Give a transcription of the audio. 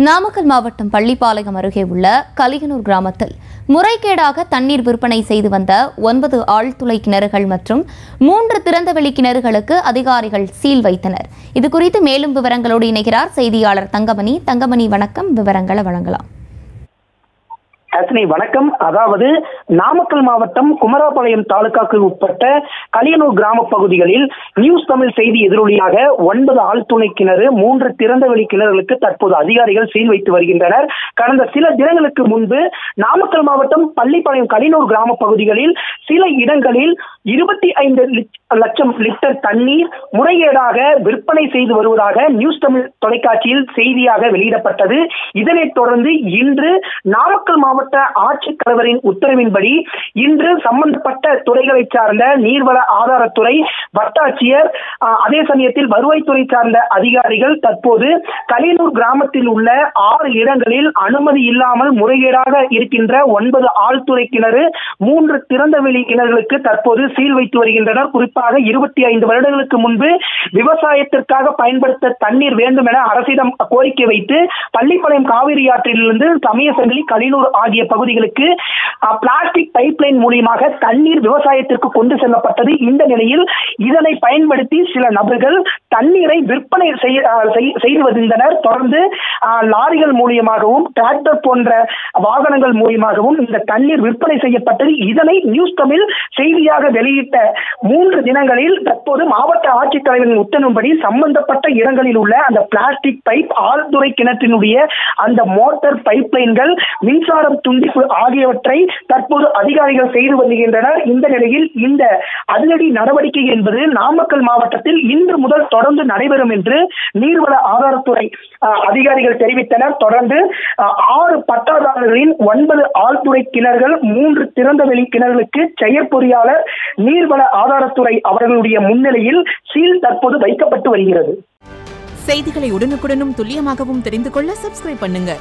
நாமக்கல் மாவட்டம் பள்ளிப்பாளையம் அருகே உள்ள கலியனூர் கிராமத்தில் முறைகேடாக தண்ணீர் விற்பனை செய்து வந்த 9 ஆழ்துளை கிணறுகள் மற்றும் 3 திறந்தவெளி கிணறுகளுக்கு அதிகாரிகள் சீல் வைத்தனர். இதுகுறித்து மேலும் விவரங்களோடு இணைகிறார் செய்தியாளர் தங்கமணி. தங்கமணி, வணக்கம். விவரங்களை வழங்கலாம். வணக்கம். அதாவது நாமக்கல் மாவட்டம் குமராபாளையம் தாலுகாக்கு உட்பட்ட கலியனூர் கிராம பகுதிகளில் நியூஸ் தமிழ் செய்தி எதிரொலியாக 9 ஆழ்துணை கிணறு 3 திறந்தவெளி கிணறுகளுக்கு தற்போது அதிகாரிகள் சீல் வைத்து வருகின்றனர். கடந்த சில தினங்களுக்கு முன்பு நாமக்கல் மாவட்டம் பள்ளிப்பாளையம் கலியனூர் கிராம பகுதிகளில் சில இடங்களில் 25 லட்சம் லிட்டர் தண்ணீர் முறைகேடாக விற்பனை செய்து வருவதாக நியூஸ் தமிழ் தொலைக்காட்சியில் செய்தியாக வெளியிடப்பட்டது. இதனைத் தொடர்ந்து இன்று நாமக்கல் மாவட்ட ஆட்சித்தலைவரின் உத்தரவின்படி இன்று சம்பந்தப்பட்ட துறைகளை சார்ந்த நீர்வள ஆதாரத்துறை, வட்டாட்சியர், அதே சமயத்தில் வருவாய்த்துறை சார்ந்த அதிகாரிகள் தற்போது கலியனூர் கிராமத்தில் உள்ள 6 இடங்களில் அனுமதி இல்லாமல் முறைகேடாக இருக்கின்ற 9 ஆழ்துளை கிணறு 3 திறந்தவெளி கிணறுகளுக்கு தற்போது சீல் வைத்து வருகின்றனர். குறிப்பாக 25 வருடங்களுக்கு முன்பு விவசாயத்திற்காக பயன்படுத்த தண்ணீர் வேண்டும் என அரசிடம் கோரிக்கை வைத்து பள்ளிப்பாளையம் காவிரி ஆற்றிலிருந்து சமயசங்கிலி, கலியனூர் ஆகிய பகுதிகளுக்கு பிளாஸ்டிக் பைப்லைன் மூலமாக தண்ணீர் விவசாயத்திற்கு கொண்டு செல்லப்பட்டது. இந்த நிலையில் இதனை பயன்படுத்தி சில நபர்கள் தண்ணீரை விற்பனை செய்து வருகின்றனர். தொடர்ந்து லாரிகள் மூலியமாகவும் டிராக்டர் போன்ற வாகனங்கள் மூலியமாகவும் இந்த தண்ணீர் விற்பனை செய்யப்பட்டது. இதனை நியூஸ் தமிழ் செய்தியாக வெளியிட்ட 3 தினங்களில் தற்போது மாவட்ட ஆட்சித்தலைவரின் உத்தரவுப்படி சம்பந்தப்பட்ட இடங்களில் உள்ள அந்த பிளாஸ்டிக் பைப், ஆழ்துளை கிணற்றினுடைய அந்த மோட்டார் பைப்லைன்கள், மின்சாரம் துண்டிப்பு ஆகியவற்றை தற்போது அதிகாரிகள் செய்து வருகின்றனர். இந்த நிலையில் இந்த அதிரடி நடவடிக்கை என்பது நாமக்கல் மாவட்டத்தில் இன்று முதல் தொடர்ந்து நடைபெறும் என்று நீர்வள ஆதாரத்துறை அதிகாரிகள் தெரிவித்தனர். தொடர்ந்து 6 பட்டாதாரர்களின் 9 ஆழ்துளை கிணறுகள் 3 திறந்தவெளி கிணறுகளுக்கு செயற்பொறியாளர், நீர்வள ஆதாரத்துறை அவர்களுடைய முன்னிலையில் சீல் தற்போது வைக்கப்பட்டு வருகிறது. செய்திகளை உடனுக்குடனும் துல்லியமாகவும் தெரிந்து கொள்ள சப்ஸ்கிரைப் பண்ணுங்க.